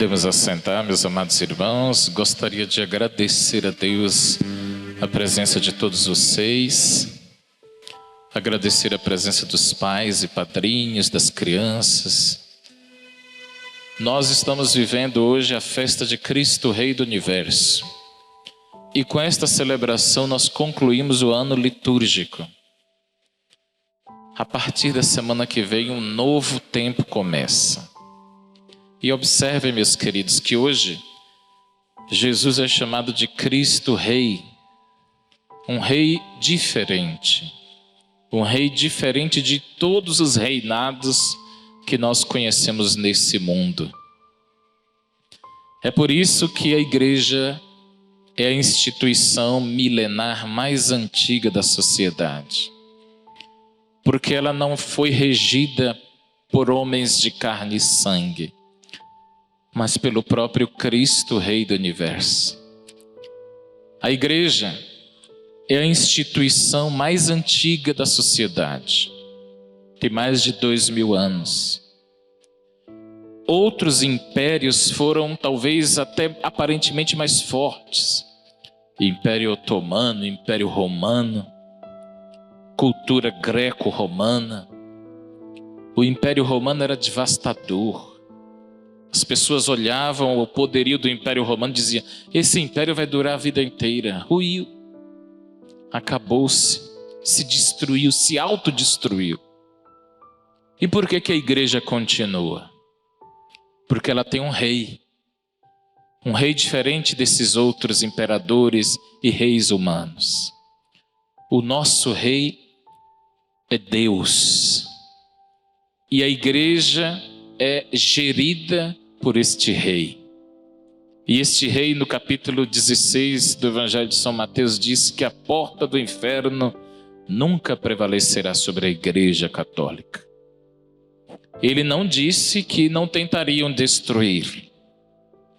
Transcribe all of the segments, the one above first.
Podemos assentar, meus amados irmãos. Gostaria de agradecer a Deus a presença de todos vocês, agradecer a presença dos pais e padrinhos, das crianças. Nós estamos vivendo hoje a festa de Cristo, Rei do Universo. E com esta celebração nós concluímos o ano litúrgico. A partir da semana que vem, um novo tempo começa. E observem, meus queridos, que hoje Jesus é chamado de Cristo Rei. Um rei diferente. Um rei diferente de todos os reinados que nós conhecemos nesse mundo. É por isso que a igreja é a instituição milenar mais antiga da sociedade. Porque ela não foi regida por homens de carne e sangue, mas pelo próprio Cristo, Rei do Universo. A igreja é a instituição mais antiga da sociedade. Tem mais de 2000 anos. Outros impérios foram talvez até aparentemente mais fortes. Império Otomano, Império Romano, cultura greco-romana. O Império Romano era devastador. As pessoas olhavam o poderio do Império Romano e diziam: esse império vai durar a vida inteira. Ruiu, acabou-se, se destruiu, se autodestruiu. E por que a igreja continua? Porque ela tem um rei diferente desses outros imperadores e reis humanos. O nosso rei é Deus, e a igreja é gerida por este rei. E este rei, no capítulo 16 do Evangelho de São Mateus, diz que a porta do inferno nunca prevalecerá sobre a igreja católica. Ele não disse que não tentariam destruir.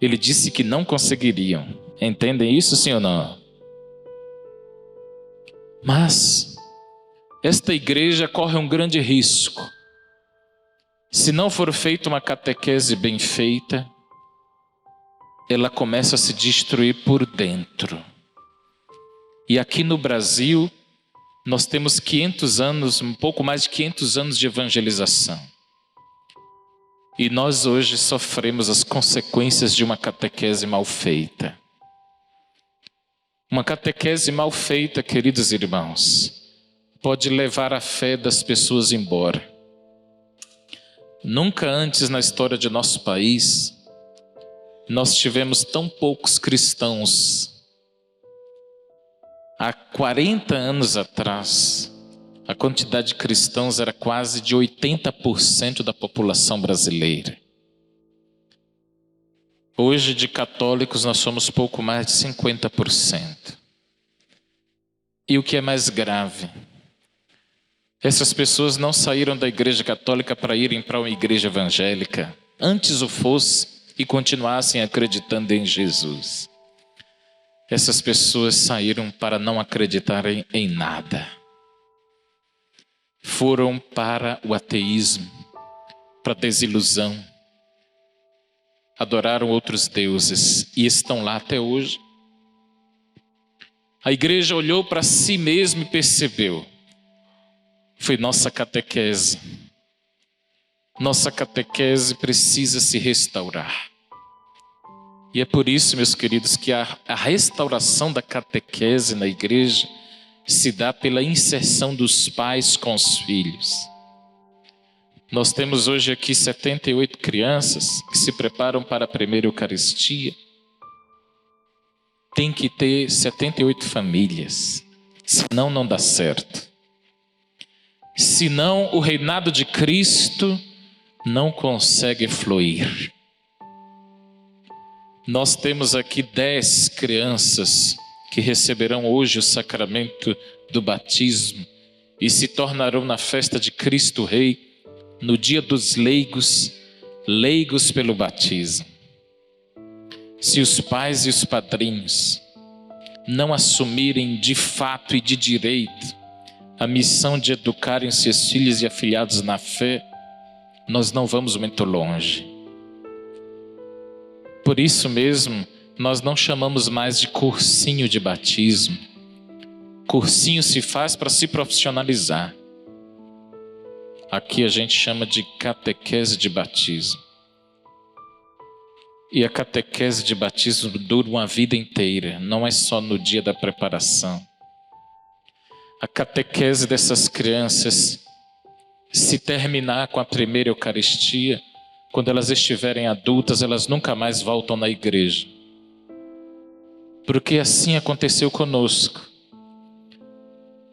Ele disse que não conseguiriam. Entendem isso, sim ou não? Mas esta igreja corre um grande risco. Se não for feita uma catequese bem feita, ela começa a se destruir por dentro. E aqui no Brasil, nós temos 500 anos, um pouco mais de 500 anos de evangelização. E nós hoje sofremos as consequências de uma catequese mal feita. Uma catequese mal feita, queridos irmãos, pode levar a fé das pessoas embora. Nunca antes na história de nosso país, nós tivemos tão poucos cristãos. Há 40 anos atrás, a quantidade de cristãos era quase de 80% da população brasileira. Hoje, de católicos, nós somos pouco mais de 50%. E o que é mais grave? Essas pessoas não saíram da igreja católica para irem para uma igreja evangélica. Antes o fosse e continuassem acreditando em Jesus. Essas pessoas saíram para não acreditarem em nada. Foram para o ateísmo, para a desilusão. Adoraram outros deuses e estão lá até hoje. A igreja olhou para si mesma e percebeu: foi nossa catequese. Nossa catequese precisa se restaurar. E é por isso, meus queridos, que a restauração da catequese na igreja se dá pela inserção dos pais com os filhos. Nós temos hoje aqui 78 crianças que se preparam para a primeira Eucaristia. Tem que ter 78 famílias, senão não dá certo. Senão o reinado de Cristo não consegue fluir. Nós temos aqui 10 crianças que receberão hoje o sacramento do batismo e se tornarão na festa de Cristo Rei, no dia dos leigos, leigos pelo batismo. Se os pais e os padrinhos não assumirem de fato e de direito a missão de educarem seus filhos e afilhados na fé, nós não vamos muito longe. Por isso mesmo, nós não chamamos mais de cursinho de batismo. Cursinho se faz para se profissionalizar. Aqui a gente chama de catequese de batismo. E a catequese de batismo dura uma vida inteira, não é só no dia da preparação. A catequese dessas crianças, se terminar com a primeira Eucaristia, quando elas estiverem adultas, elas nunca mais voltam na igreja. Porque assim aconteceu conosco.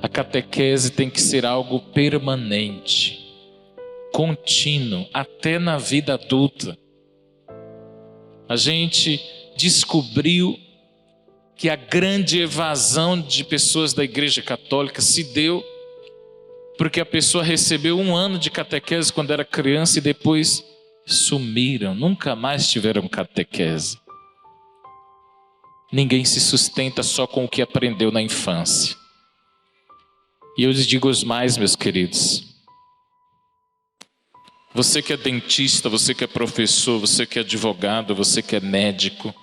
A catequese tem que ser algo permanente, contínuo, até na vida adulta. A gente descobriu que a grande evasão de pessoas da Igreja Católica se deu porque a pessoa recebeu 1 ano de catequese quando era criança e depois sumiram, nunca mais tiveram catequese. Ninguém se sustenta só com o que aprendeu na infância. E eu lhes digo os mais, meus queridos. Você que é dentista, você que é professor, você que é advogado, você que é médico.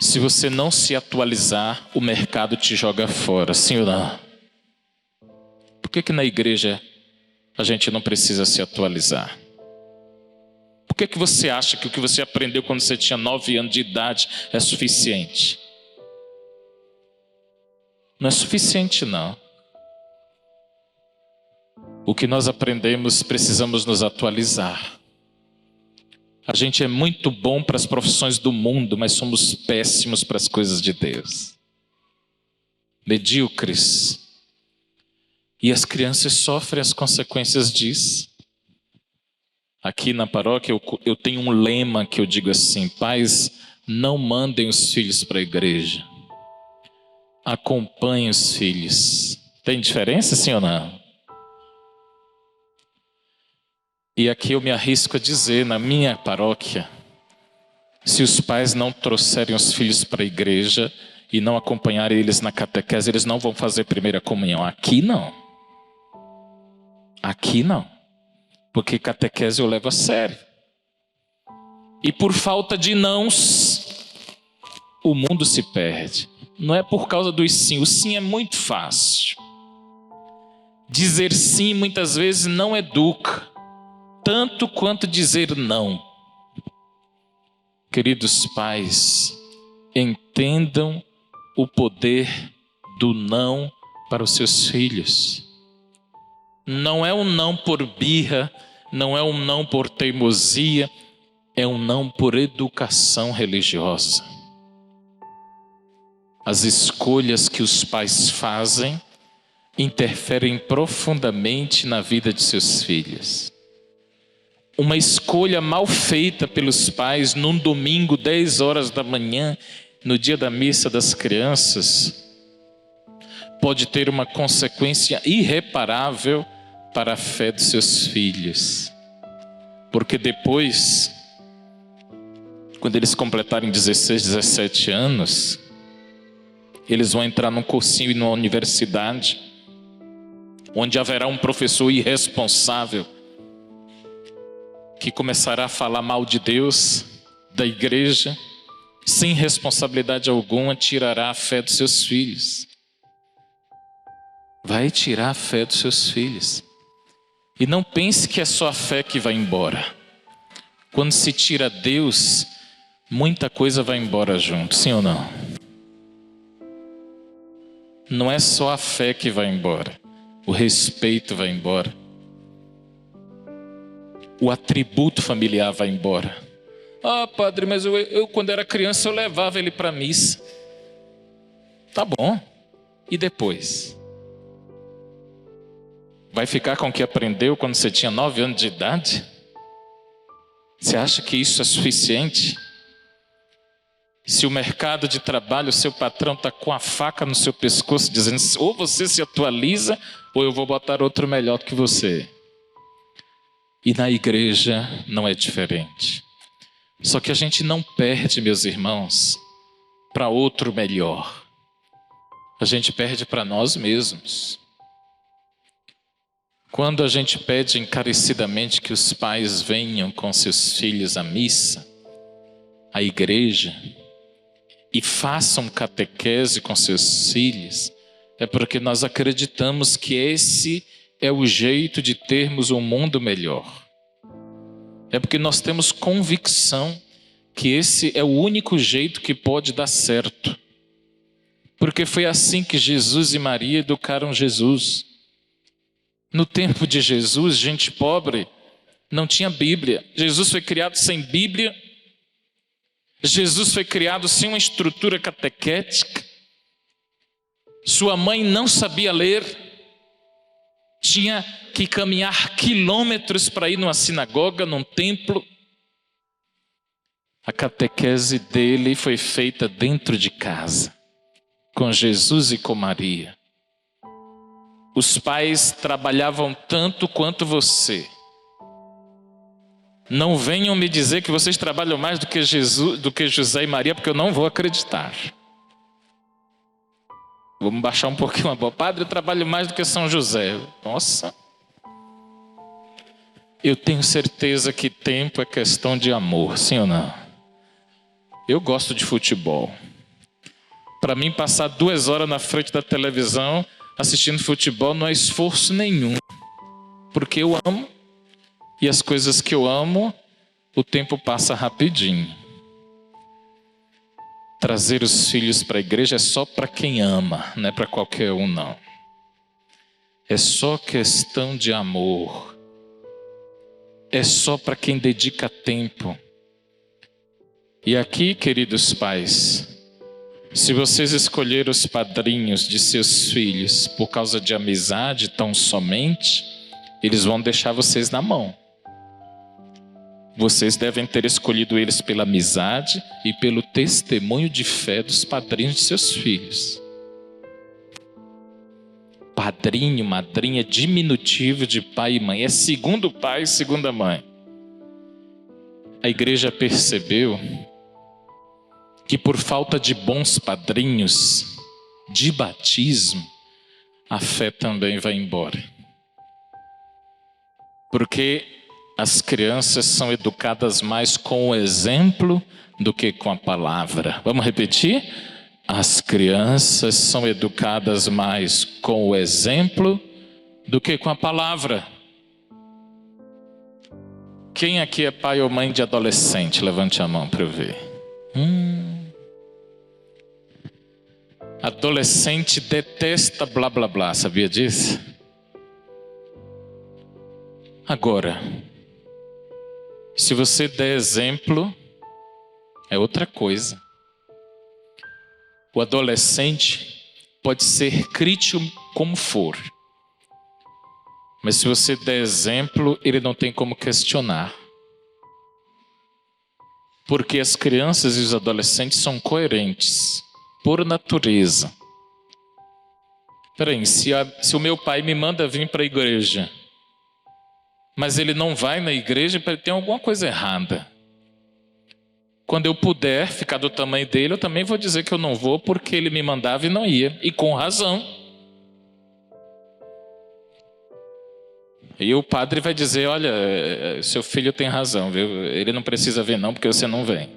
Se você não se atualizar, o mercado te joga fora, sim ou não? Por que na igreja a gente não precisa se atualizar? Por que você acha que o que você aprendeu quando você tinha 9 anos de idade é suficiente? Não é suficiente, não. O que nós aprendemos, precisamos nos atualizar. A gente é muito bom para as profissões do mundo, mas somos péssimos para as coisas de Deus. Medíocres. E as crianças sofrem as consequências disso. Aqui na paróquia eu tenho um lema que eu digo assim: pais, não mandem os filhos para a igreja. Acompanhem os filhos. Tem diferença, sim ou não? E aqui eu me arrisco a dizer, na minha paróquia, se os pais não trouxerem os filhos para a igreja e não acompanharem eles na catequese, eles não vão fazer primeira comunhão. Aqui não. Aqui não. Porque catequese eu levo a sério. E por falta de nãos, o mundo se perde. Não é por causa do sim. O sim é muito fácil. Dizer sim muitas vezes não educa. Tanto quanto dizer não. Queridos pais, entendam o poder do não para os seus filhos. Não é um não por birra, não é um não por teimosia, é um não por educação religiosa. As escolhas que os pais fazem interferem profundamente na vida de seus filhos. Uma escolha mal feita pelos pais num domingo, 10 horas da manhã, no dia da missa das crianças, pode ter uma consequência irreparável para a fé dos seus filhos. Porque depois, quando eles completarem 16, 17 anos, eles vão entrar num cursinho e numa universidade, onde haverá um professor irresponsável, que começará a falar mal de Deus, da igreja, sem responsabilidade alguma, tirará a fé dos seus filhos. Vai tirar a fé dos seus filhos. E não pense que é só a fé que vai embora. Quando se tira Deus, muita coisa vai embora junto, sim ou não? Não é só a fé que vai embora. O respeito vai embora. O atributo familiar vai embora. Ah, padre, mas eu quando era criança eu levava ele para a missa. Tá bom. E depois? Vai ficar com o que aprendeu quando você tinha 9 anos de idade? Você acha que isso é suficiente? Se o mercado de trabalho, o seu patrão está com a faca no seu pescoço, dizendo: ou você se atualiza, ou eu vou botar outro melhor do que você. E na igreja não é diferente. Só que a gente não perde, meus irmãos, para outro melhor. A gente perde para nós mesmos. Quando a gente pede encarecidamente que os pais venham com seus filhos à missa, à igreja e façam catequese com seus filhos, é porque nós acreditamos que esse é o jeito de termos um mundo melhor. É porque nós temos convicção que esse é o único jeito que pode dar certo. Porque foi assim que Jesus e Maria educaram Jesus. No tempo de Jesus, gente pobre não tinha Bíblia. Jesus foi criado sem Bíblia. Jesus foi criado sem uma estrutura catequética. Sua mãe não sabia ler. Tinha que caminhar quilômetros para ir numa sinagoga, num templo. A catequese dele foi feita dentro de casa, com Jesus e com Maria. Os pais trabalhavam tanto quanto você. Não venham me dizer que vocês trabalham mais do que Jesus, do que José e Maria, porque eu não vou acreditar. Vamos baixar um pouquinho a bola. Padre, eu trabalho mais do que São José. Nossa. Eu tenho certeza que tempo é questão de amor, sim ou não? Eu gosto de futebol. Para mim, passar 2 horas na frente da televisão assistindo futebol não é esforço nenhum. Porque eu amo. E as coisas que eu amo, o tempo passa rapidinho. Trazer os filhos para a igreja é só para quem ama, não é para qualquer um não. É só questão de amor. É só para quem dedica tempo. E aqui, queridos pais, se vocês escolherem os padrinhos de seus filhos por causa de amizade tão somente, eles vão deixar vocês na mão. Vocês devem ter escolhido eles pela amizade e pelo testemunho de fé dos padrinhos de seus filhos. Padrinho, madrinha, diminutivo de pai e mãe. É segundo pai e segunda mãe. A igreja percebeu que por falta de bons padrinhos de batismo, a fé também vai embora. Porque as crianças são educadas mais com o exemplo do que com a palavra. Vamos repetir? As crianças são educadas mais com o exemplo do que com a palavra. Quem aqui é pai ou mãe de adolescente? Levante a mão para eu ver. Adolescente detesta blá blá blá, sabia disso? Agora, se você der exemplo, é outra coisa. O adolescente pode ser crítico como for, mas se você der exemplo, ele não tem como questionar. Porque as crianças e os adolescentes são coerentes, por natureza. Peraí, se o meu pai me manda vir para a igreja, mas ele não vai na igreja, tem alguma coisa errada. Quando eu puder ficar do tamanho dele, eu também vou dizer que eu não vou, porque ele me mandava e não ia, e com razão. E o padre vai dizer, olha, seu filho tem razão, viu? Ele não precisa vir não, porque você não vem.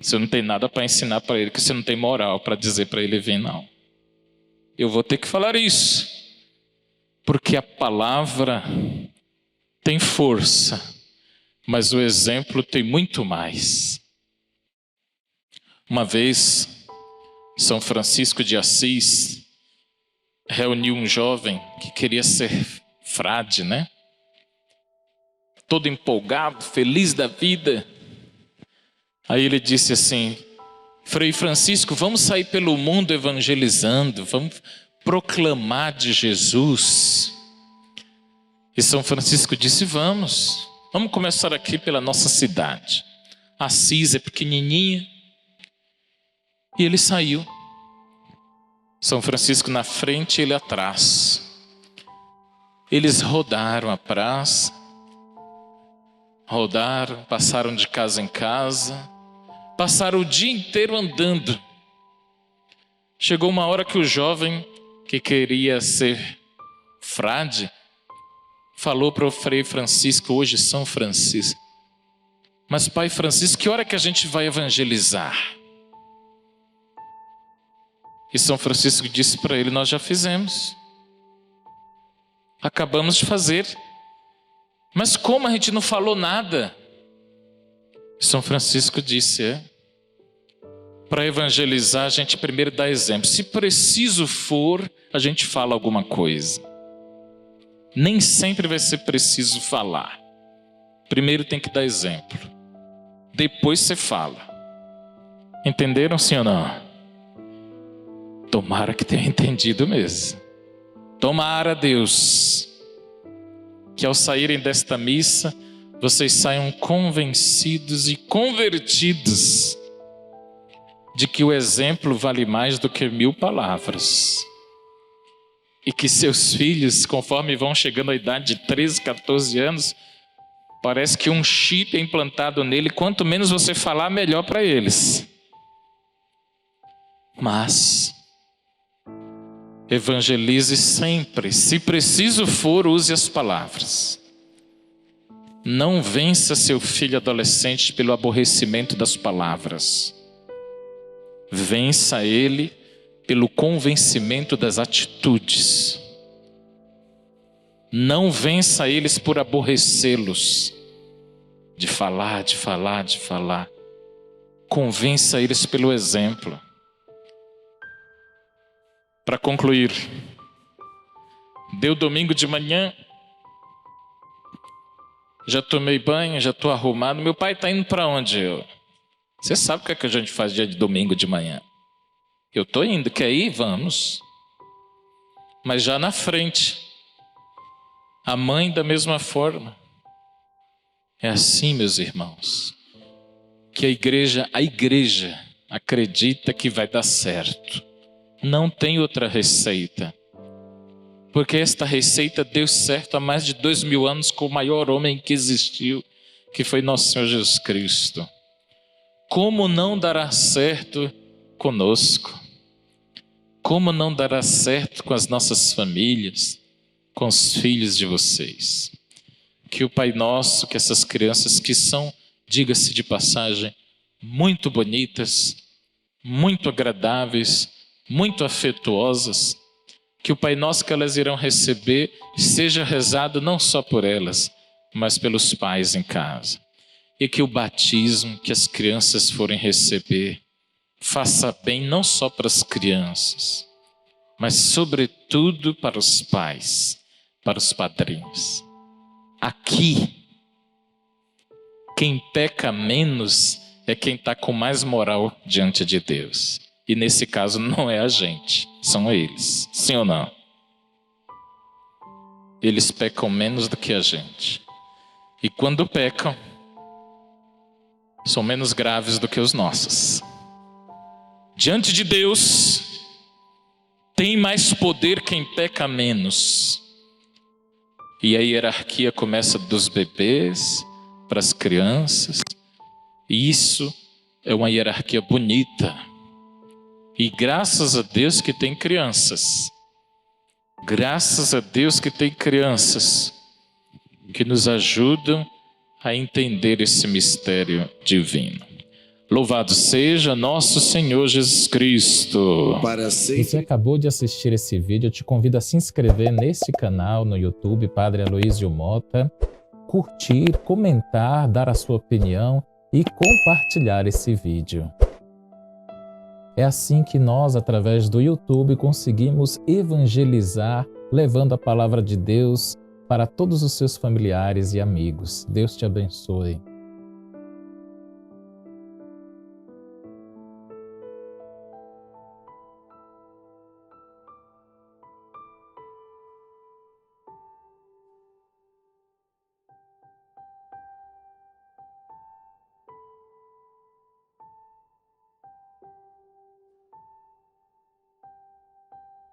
Você não tem nada para ensinar para ele, que você não tem moral para dizer para ele vir não. Eu vou ter que falar isso, porque a palavra tem força, mas o exemplo tem muito mais. Uma vez, São Francisco de Assis reuniu um jovem que queria ser frade, né? Todo empolgado, feliz da vida. Aí ele disse assim, Frei Francisco, vamos sair pelo mundo evangelizando, vamos proclamar de Jesus. E São Francisco disse, vamos começar aqui pela nossa cidade. Assis é pequenininha. E ele saiu. São Francisco na frente e ele atrás. Eles rodaram a praça, passaram de casa em casa, passaram o dia inteiro andando. Chegou uma hora que o jovem que queria ser frade falou para o Frei Francisco, hoje São Francisco, Mas Pai Francisco, que hora que a gente vai evangelizar? E São Francisco disse para ele: nós já fizemos. Acabamos de fazer. Mas como a gente não falou nada? São Francisco disse: para evangelizar a gente primeiro dá exemplo. Se preciso for, a gente fala alguma coisa. Nem sempre vai ser preciso falar. Primeiro tem que dar exemplo. Depois você fala. Entenderam, sim ou não? Tomara que tenha entendido mesmo. Tomara, Deus, que ao saírem desta missa, vocês saiam convencidos e convertidos de que o exemplo vale mais do que 1000 palavras. E que seus filhos, conforme vão chegando à idade de 13, 14 anos, parece que um chip é implantado nele, quanto menos você falar, melhor para eles. Mas evangelize sempre, se preciso for, use as palavras. Não vença seu filho adolescente pelo aborrecimento das palavras. Vença ele pelo convencimento das atitudes. Não vença eles por aborrecê-los, de falar, de falar, de falar. Convença eles pelo exemplo. Para concluir, deu domingo de manhã, já tomei banho, já estou arrumado. Meu pai está indo para onde? Você sabe o que é que a gente faz dia de domingo de manhã? Eu estou indo, quer ir? Vamos. Mas já na frente, a mãe da mesma forma. É assim, meus irmãos, que a igreja acredita que vai dar certo. Não tem outra receita. Porque esta receita deu certo há mais de 2000 anos com o maior homem que existiu, que foi nosso Senhor Jesus Cristo. Como não dará certo conosco? Como não dará certo com as nossas famílias, com os filhos de vocês? Que o Pai Nosso, que essas crianças que são, diga-se de passagem, muito bonitas, muito agradáveis, muito afetuosas, que o Pai Nosso que elas irão receber seja rezado não só por elas, mas pelos pais em casa. E que o batismo que as crianças forem receber faça bem não só para as crianças, mas sobretudo para os pais, para os padrinhos. Aqui, quem peca menos é quem está com mais moral diante de Deus. E nesse caso não é a gente, são eles. Sim ou não? Eles pecam menos do que a gente. E quando pecam, são menos graves do que os nossos. Diante de Deus, tem mais poder quem peca menos. E a hierarquia começa dos bebês para as crianças. E isso é uma hierarquia bonita. E graças a Deus que tem crianças. Graças a Deus que tem crianças que nos ajudam a entender esse mistério divino. Louvado seja nosso Senhor Jesus Cristo. Para sempre. Você acabou de assistir esse vídeo, eu te convido a se inscrever nesse canal no YouTube, Padre Aloísio Mota, curtir, comentar, dar a sua opinião e compartilhar esse vídeo. É assim que nós, através do YouTube, conseguimos evangelizar, levando a palavra de Deus para todos os seus familiares e amigos. Deus te abençoe.